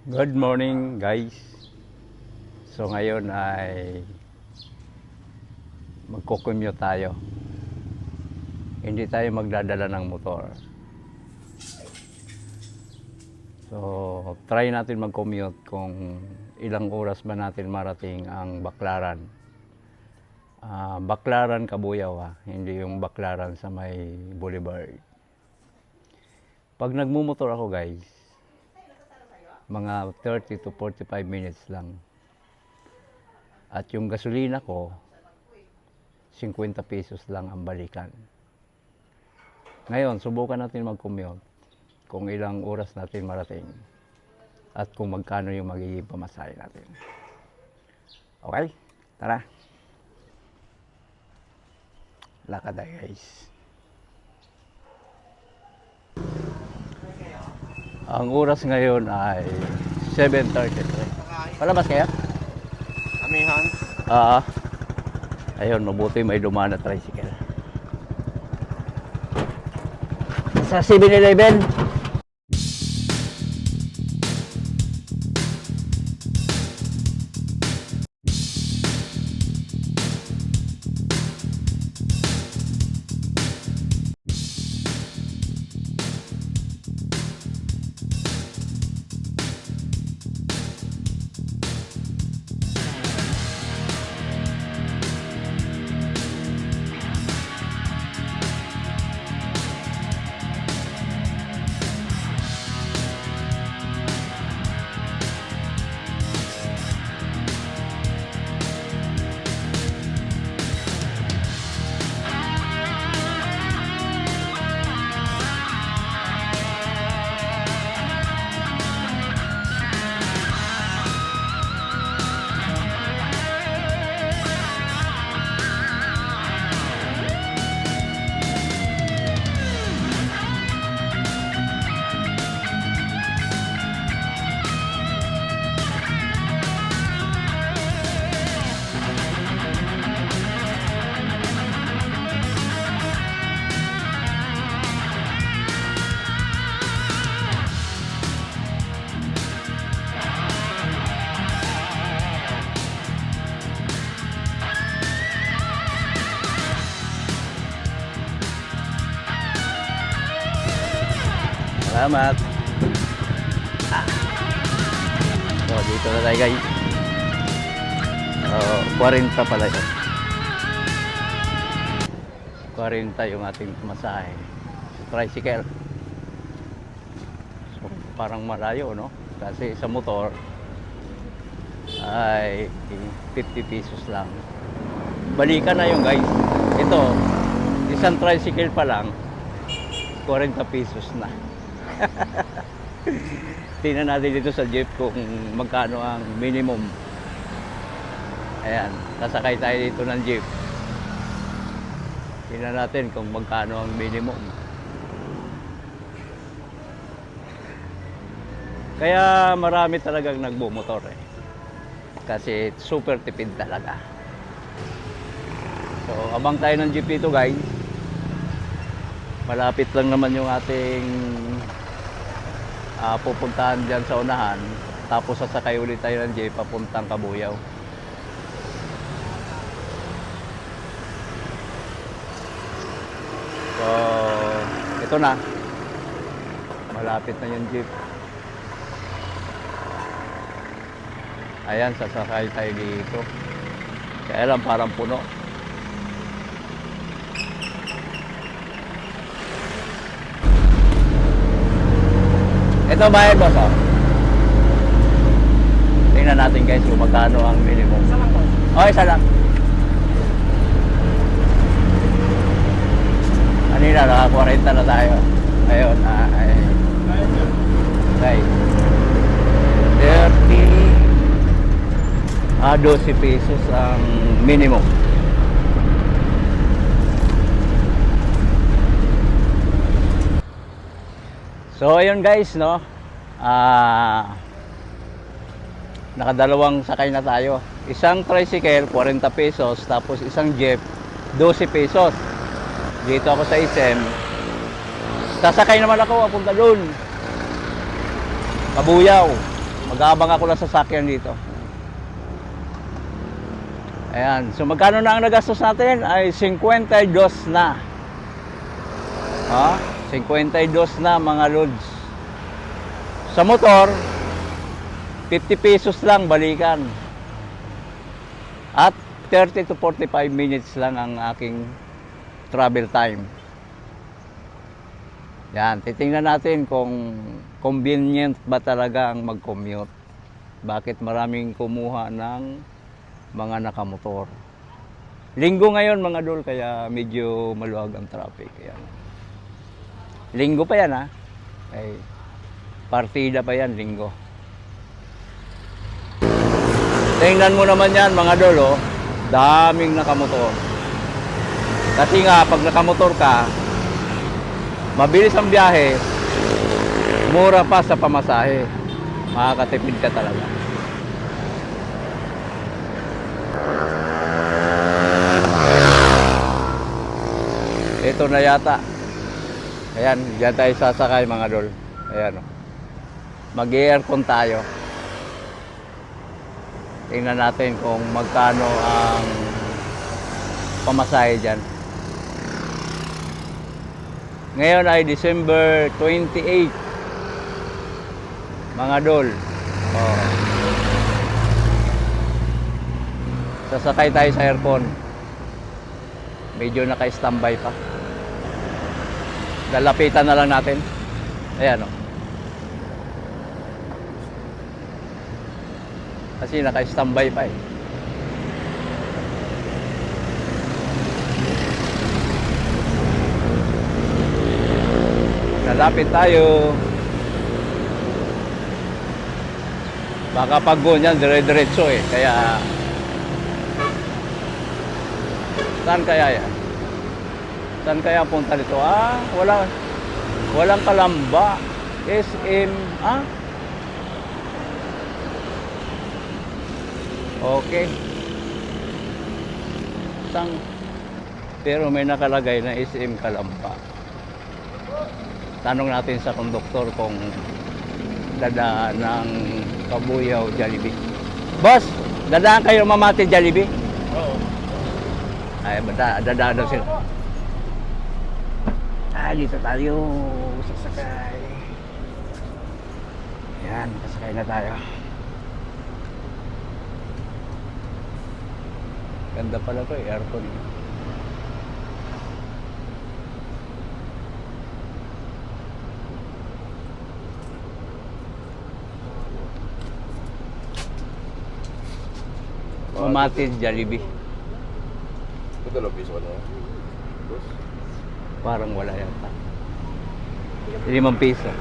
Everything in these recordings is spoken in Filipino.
Good morning guys. So ngayon ay magko-commute tayo. Hindi tayo magdadala ng motor. So try natin mag-commute kung ilang oras ba natin marating ang Baclaran. Baclaran Cabuyao hindi yung Baclaran sa may Boulevard. Pag nagmumotor ako guys, mga 30 to 45 minutes lang. At yung gasolina ko, 50 pesos lang ang balikan. Ngayon, subukan natin mag-commute kung ilang oras natin marating at kung magkano yung magiging pamasahe natin. Okay? Tara! Lakad tayo guys. Ang oras ngayon ay 7:33. Palabas kaya? Amihan? Ayun, mabuti may dumaan na tricycle. Sa 7-Eleven. Salamat. So, dito na tayo guys. 40 pala yun. 40 yung ating pamasahe. Tricycle. So, parang malayo, no? Kasi sa motor ay 50 pesos lang. Balikan na yung guys. Ito, isang tricycle pa lang, 40 pesos na. Tingnan natin dito sa jeep kung magkano ang minimum. Ayan, sasakay tayo dito ng jeep. Tingnan natin kung magkano ang minimum. Kaya marami talagang nagbumotor kasi super tipid talaga. So abang tayo ng jeep dito guys. Malapit lang naman yung ating pupuntahan dyan sa unahan, tapos sasakay ulit tayo ng jeep papuntang Cabuyao. So ito na, malapit na yung jeep. Ayan, sasakay tayo dito, kaya lang parang puno. Ito bayad boss, oh. Tingnan natin guys kung magkano ang minimum. Isa lang po. Oh, isa lang. Kanina naka 40 na tayo. Ayun, guys. 12 pesos ang minimum. So ayun guys, no, nakadalawang sakay na tayo. Isang tricycle 40 pesos, tapos isang jeep 12 pesos. Dito ako sa SM, sasakay naman ako papunta doon, Cabuyao. Mag-aabang ako ng sasakyan dito. Ayan. So magkano na ang nagastos natin? Ay 52 na. Ha? 52 na mga lods. Sa motor, 50 pesos lang balikan. At 30 to 45 minutes lang ang aking travel time. Yan, titingnan natin kung convenient ba talaga ang mag-commute. Bakit maraming kumuha ng mga nakamotor. Linggo ngayon mga dol, kaya medyo maluwag ang traffic. Yan. Linggo pa yan ha. Ay, partida pa yan, linggo. Tingnan mo naman yan mga dol, oh. Daming nakamotor. Kasi nga, pag nakamotor ka, mabilis ang biyahe, mura pa sa pamasahe. Makakatipid ka talaga. Ito na yata. Ayan, diyan tayo sasakay mga dol. Ayan o. Mag-aircon tayo. Tingnan natin kung magkano ang pamasahe dyan. Ngayon ay December 28. Mga dol. Oh. Sasakay tayo sa aircon. Medyo naka-standby pa. Lalapitan na lang natin. Ayan o. Kasi naka-standby pa eh. Lalapit tayo. Baka pag go niyan, dire-diretso eh. Kaya saan kaya yan? Saan kaya punta dito? Ah, walang Kalamba. SM, ah? Okay. Pero may nakalagay na SM Kalamba. Tanong natin sa konduktor kung dadaan ng Kabuyaw, Jollibee. Boss, dadaan kayo Mamati, Jollibee? Oo. Ay, dadaan daw sila. Dito tayo sasakay. Yan, sasakay na tayo. Ganda pala to, aircon. Mamati, Jollibee. Ito lang piso ka na. Parang wala yata. 5 piso.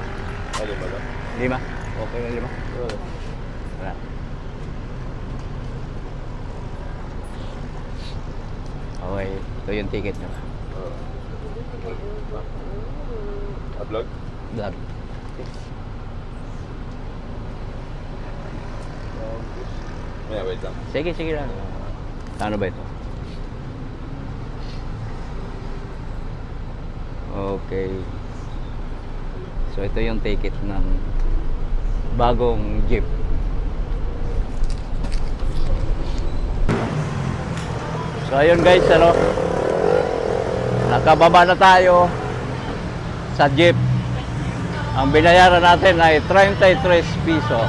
Ano ba na? 5? Okay na 5? Oo. Wala. Okay, ito yung ticket nyo. Vlog? Vlog. May wait lang. Sige lang. Ano ba ito? Okay. So ito yung ticket ng bagong jeep. So ayun guys, ano? Nakababa na tayo sa jeep. Ang binayaran natin ay 33 piso.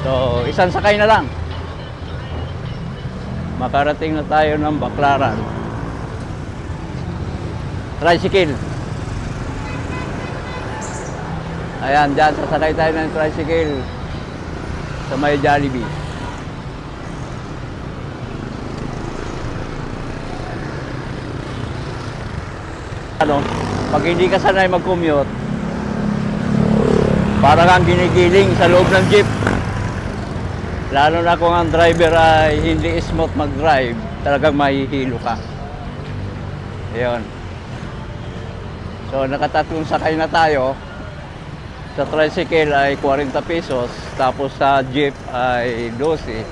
So isang sakay na lang. Makarating na tayo ng Baclaran. Tricycle. Ayan, dyan sasakay tayo ng tricycle sa may Jollibee. Ano, pag hindi ka sanay mag-commute, parang kang ginigiling sa loob ng jeep. Lalo na kung ang driver ay hindi smooth mag-drive, talagang mahihilo ka. Ayun. So nakatatlong sakay na tayo. Sa tricycle ay 40 pesos, tapos sa jeep ay 12.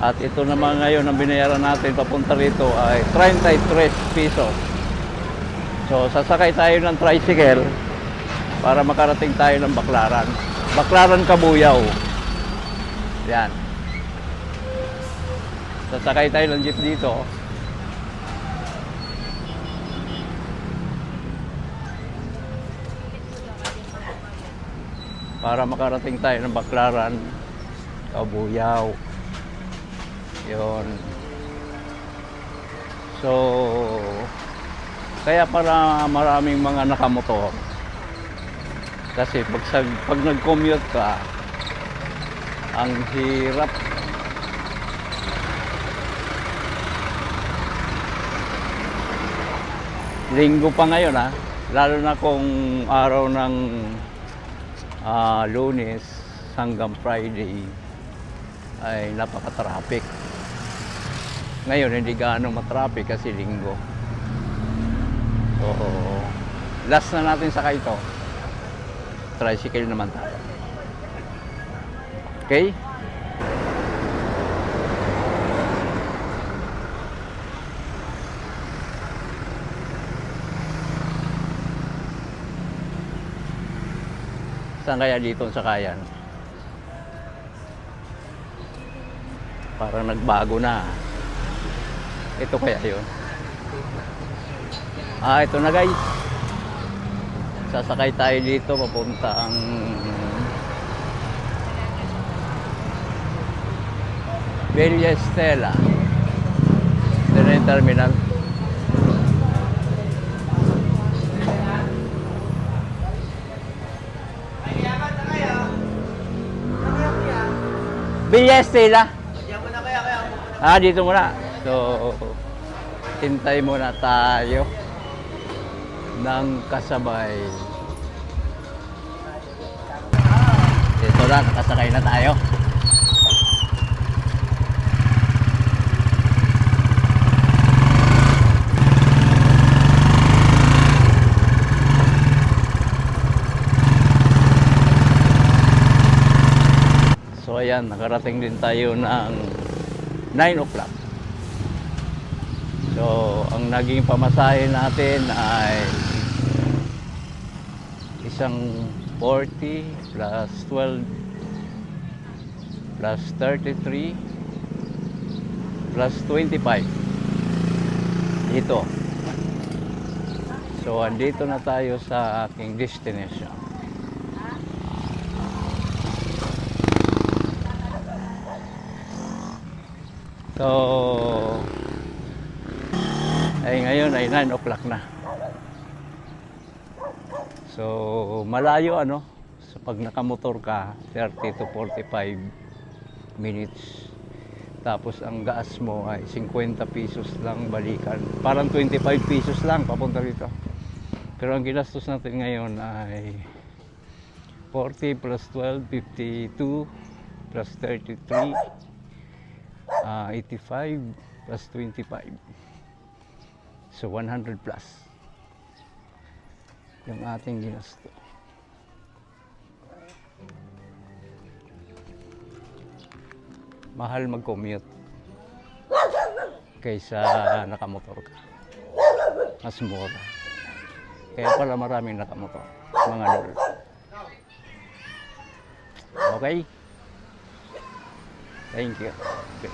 At ito naman ngayon ang binayaran natin papunta rito ay 33 pesos. So sasakay tayo ng tricycle. para makarating tayo ng Baclaran. Baclaran Kabuyaw. Yan. Sasakay tayo ng jeep dito. Para makarating tayo ng Baclaran Kabuyaw. Yun. So, kaya para maraming mga nakamotor. Kasi pag nag-commute ka, ang hirap. Linggo pa ngayon lalo na kung araw ng Lunes hanggang Friday ay napaka-traffic. Ngayon hindi gaano matraffic kasi linggo. So, last na natin sakay ito. Tricycle naman tayo. Okay? Saan kaya dito ang sakayan? Parang nagbago na. Ito kaya yun. Ito na guys. Sasakay tayo dito papunta ang Villa Estela. Ito na yung terminal. Villa Estela. Dito muna. So, hintay muna tayo ng kasabay. Ito na, nakasakay na tayo. So ayan, nakarating din tayo ng 9 o'clock. So, ang naging pamasahe natin ay isang 40 plus 12 plus 33 plus 25 dito. So, andito na tayo sa aking destination. So, ngayon ay 9 o'clock na. So, malayo sa pag nakamotor ka, 30 to 45 minutes. Tapos ang gas mo ay 50 pesos lang balikan. Parang 25 pesos lang papunta rito. Pero ang ginastos natin ngayon ay 40 plus 12, 52 plus 33, 85 plus 25. So 100 plus yung ating ginasto. Mahal mag-commute kaysa nakamotor ka. Mas mura. Kaya pala maraming nakamotor, mga lol. Okay? Thank you. Okay.